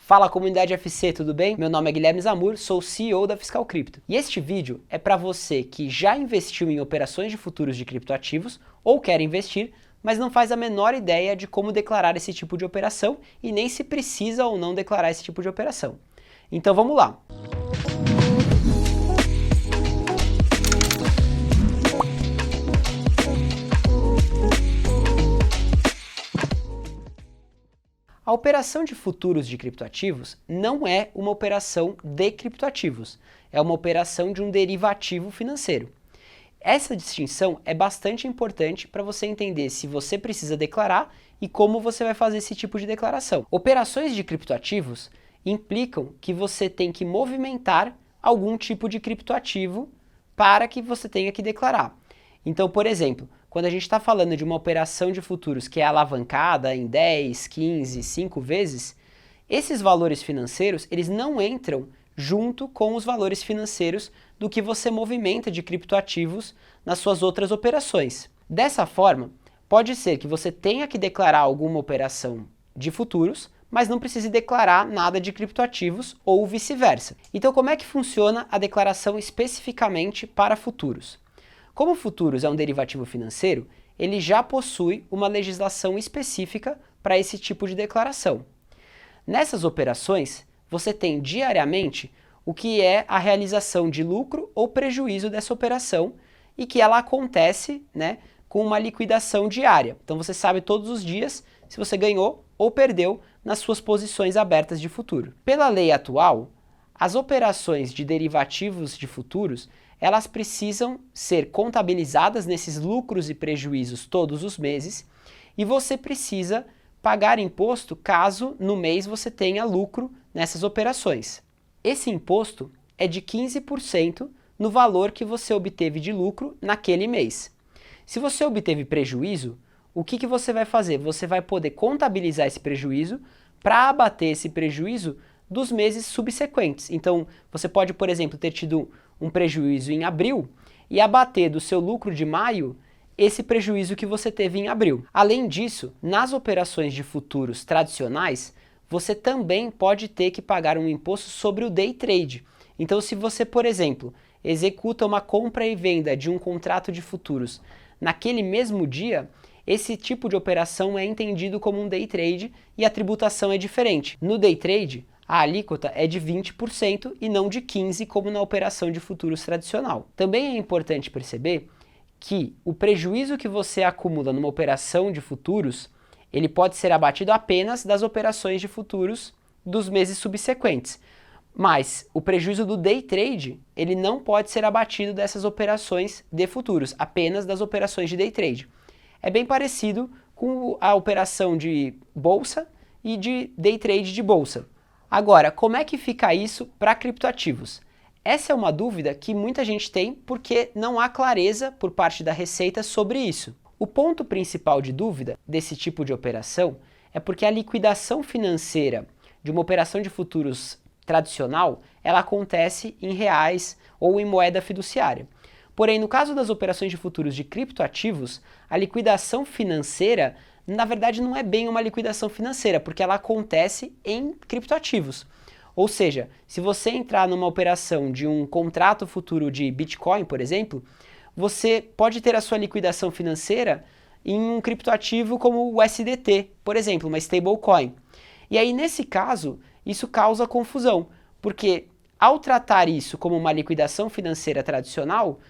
Fala comunidade FC, tudo bem? Meu nome é Guilherme Zamur, sou o CEO da Fiscal Cripto. E este vídeo é para você que já investiu em operações de futuros de criptoativos ou quer investir, mas não faz a menor ideia de como declarar esse tipo de operação e nem se precisa ou não declarar esse tipo de operação. Então vamos lá! A operação de futuros de criptoativos não é uma operação de criptoativos, é uma operação de um derivativo financeiro. Essa distinção é bastante importante para você entender se você precisa declarar e como você vai fazer esse tipo de declaração. Operações de criptoativos implicam que você tem que movimentar algum tipo de criptoativo para que você tenha que declarar. Então, por exemplo, quando a gente está falando de uma operação de futuros que é alavancada em 10, 15, 5 vezes, esses valores financeiros eles não entram junto com os valores financeiros do que você movimenta de criptoativos nas suas outras operações. Dessa forma, pode ser que você tenha que declarar alguma operação de futuros, mas não precise declarar nada de criptoativos ou vice-versa. Então, como é que funciona a declaração especificamente para futuros? Como futuros é um derivativo financeiro, ele já possui uma legislação específica para esse tipo de declaração. Nessas operações, você tem diariamente o que é a realização de lucro ou prejuízo dessa operação e que ela acontece, com uma liquidação diária. Então você sabe todos os dias se você ganhou ou perdeu nas suas posições abertas de futuro. Pela lei atual, as operações de derivativos de futuros elas precisam ser contabilizadas nesses lucros e prejuízos todos os meses e você precisa pagar imposto caso no mês você tenha lucro nessas operações. Esse imposto é de 15% no valor que você obteve de lucro naquele mês. Se você obteve prejuízo, o que você vai fazer? Você vai poder contabilizar esse prejuízo para abater esse prejuízo dos meses subsequentes. Então, você pode, por exemplo, ter tido um prejuízo em abril e abater do seu lucro de maio esse prejuízo que você teve em abril. Além disso, nas operações de futuros tradicionais, você também pode ter que pagar um imposto sobre o day trade. Então, se você, por exemplo, executa uma compra e venda de um contrato de futuros naquele mesmo dia, esse tipo de operação é entendido como um day trade e a tributação é diferente. No day trade, a alíquota é de 20% e não de 15% como na operação de futuros tradicional. Também é importante perceber que o prejuízo que você acumula numa operação de futuros, ele pode ser abatido apenas das operações de futuros dos meses subsequentes. Mas o prejuízo do day trade, ele não pode ser abatido dessas operações de futuros, apenas das operações de day trade. É bem parecido com a operação de bolsa e de day trade de bolsa. Agora, como é que fica isso para criptoativos? Essa é uma dúvida que muita gente tem porque não há clareza por parte da Receita sobre isso. O ponto principal de dúvida desse tipo de operação é porque a liquidação financeira de uma operação de futuros tradicional, ela acontece em reais ou em moeda fiduciária. Porém, no caso das operações de futuros de criptoativos, a liquidação financeira na verdade não é bem uma liquidação financeira, porque ela acontece em criptoativos. Ou seja, se você entrar numa operação de um contrato futuro de Bitcoin, por exemplo, você pode ter a sua liquidação financeira em um criptoativo como o USDT, por exemplo, uma stablecoin. E aí, nesse caso, isso causa confusão, porque ao tratar isso como uma liquidação financeira tradicional,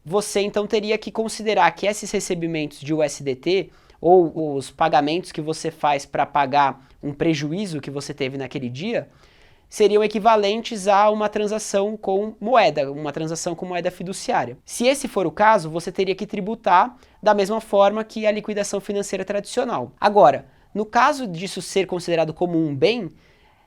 você então teria que considerar que esses recebimentos de USDT ou os pagamentos que você faz para pagar um prejuízo que você teve naquele dia, seriam equivalentes a uma transação com moeda, uma transação com moeda fiduciária. Se esse for o caso, você teria que tributar da mesma forma que a liquidação financeira tradicional. Agora, no caso disso ser considerado como um bem,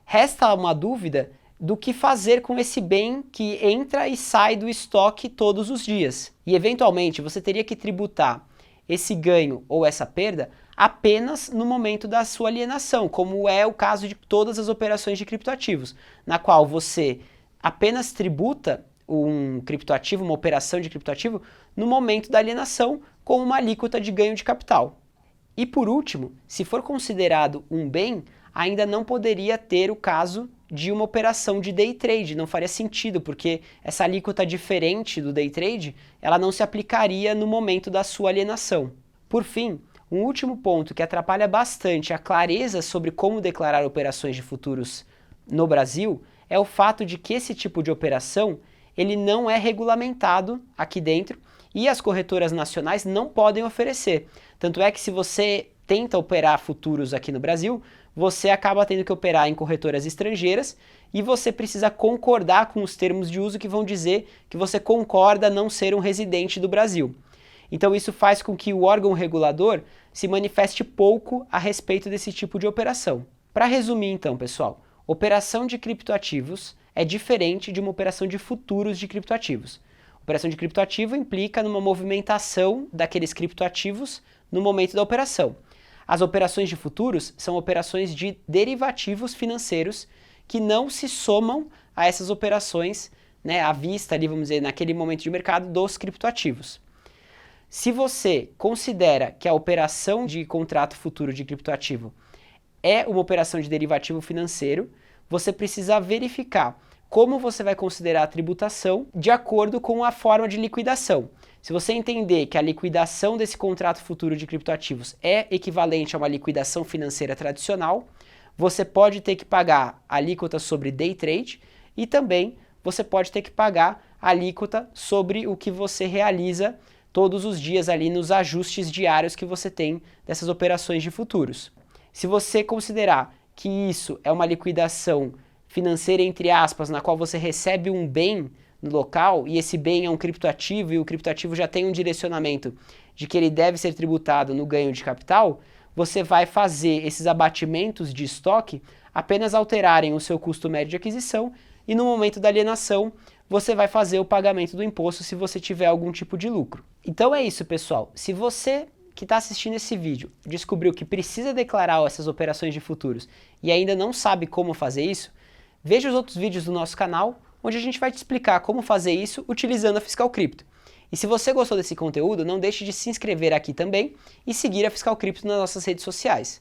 resta uma dúvida do que fazer com esse bem que entra e sai do estoque todos os dias. E eventualmente você teria que tributar esse ganho ou essa perda apenas no momento da sua alienação, como é o caso de todas as operações de criptoativos, na qual você apenas tributa um criptoativo, uma operação de criptoativo, no momento da alienação com uma alíquota de ganho de capital. E por último, se for considerado um bem, ainda não poderia ter o caso de uma operação de day trade, não faria sentido, porque essa alíquota diferente do day trade, ela não se aplicaria no momento da sua alienação. Por fim, um último ponto que atrapalha bastante a clareza sobre como declarar operações de futuros no Brasil é o fato de que esse tipo de operação ele não é regulamentado aqui dentro e as corretoras nacionais não podem oferecer. Tanto é que se você tenta operar futuros aqui no Brasil, você acaba tendo que operar em corretoras estrangeiras e você precisa concordar com os termos de uso que vão dizer que você concorda não ser um residente do Brasil. Então isso faz com que o órgão regulador se manifeste pouco a respeito desse tipo de operação. Para resumir então, pessoal, operação de criptoativos é diferente de uma operação de futuros de criptoativos. Operação de criptoativo implica numa movimentação daqueles criptoativos no momento da operação. As operações de futuros são operações de derivativos financeiros que não se somam a essas operações, né, à vista ali, vamos dizer, naquele momento de mercado dos criptoativos. Se você considera que a operação de contrato futuro de criptoativo é uma operação de derivativo financeiro, você precisa verificar como você vai considerar a tributação de acordo com a forma de liquidação. Se você entender que a liquidação desse contrato futuro de criptoativos é equivalente a uma liquidação financeira tradicional, você pode ter que pagar a alíquota sobre day trade e também você pode ter que pagar a alíquota sobre o que você realiza todos os dias ali nos ajustes diários que você tem dessas operações de futuros. Se você considerar que isso é uma liquidação financeira, entre aspas, na qual você recebe um bem no local e esse bem é um criptoativo e o criptoativo já tem um direcionamento de que ele deve ser tributado no ganho de capital, você vai fazer esses abatimentos de estoque apenas alterarem o seu custo médio de aquisição e no momento da alienação você vai fazer o pagamento do imposto se você tiver algum tipo de lucro. Então é isso, pessoal. Se você que está assistindo esse vídeo descobriu que precisa declarar essas operações de futuros e ainda não sabe como fazer isso, veja os outros vídeos do nosso canal, onde a gente vai te explicar como fazer isso utilizando a Fiscal Cripto. E se você gostou desse conteúdo, não deixe de se inscrever aqui também e seguir a Fiscal Cripto nas nossas redes sociais.